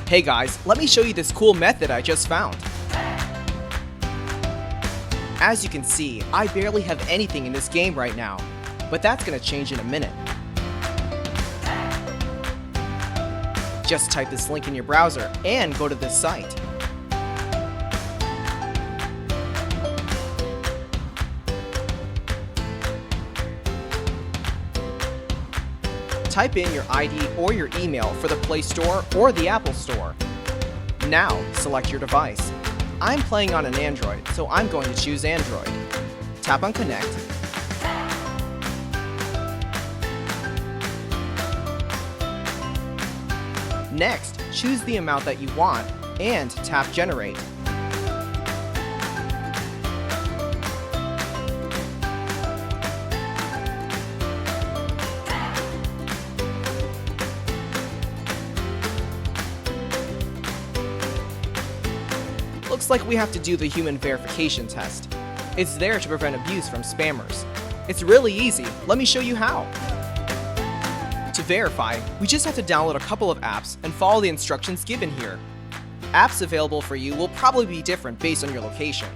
Hey guys, let me show you this cool method I just found. As you can see, I barely have anything in this game right now, but that's gonna change in a minute. Just type this link in your browser and go to this site. Type in your ID or your email for the Play Store or the Apple Store. Now, select your device. I'm playing on an Android, so I'm going to choose Android. Tap on Connect. Next, choose the amount that you want and tap Generate. Looks like we have to do the human verification test. It's there to prevent abuse from spammers. It's really easy. Let me show you how. To verify, we just have to download a couple of apps and follow the instructions given here. Apps available for you will probably be different based on your location.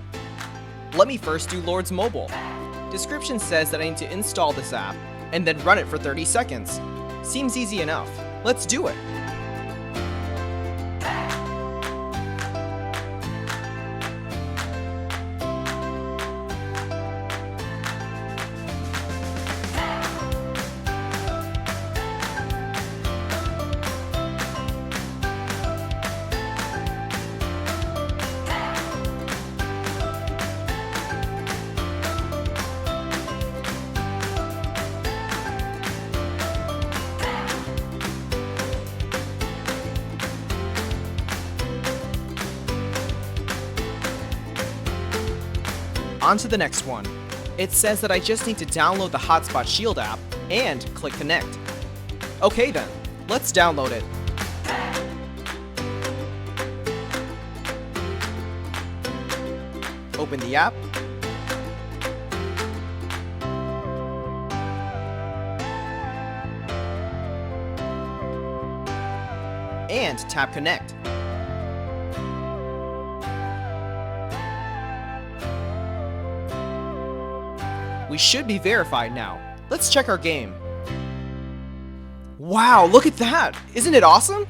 Let me first do Lord's Mobile. Description says that I need to install this app and then run it for 30 seconds. Seems easy enough. Let's do it. On to the next one. It says that I just need to download the Hotspot Shield app and click Connect. Okay then, let's download it. Open the app. And tap Connect. We should be verified now. Let's check our game. Wow, look at that! Isn't it awesome?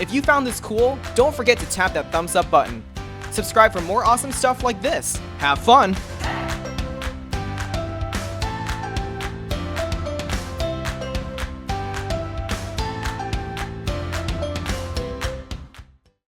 If you found this cool, don't forget to tap that thumbs up button. Subscribe for more awesome stuff like this. Have fun!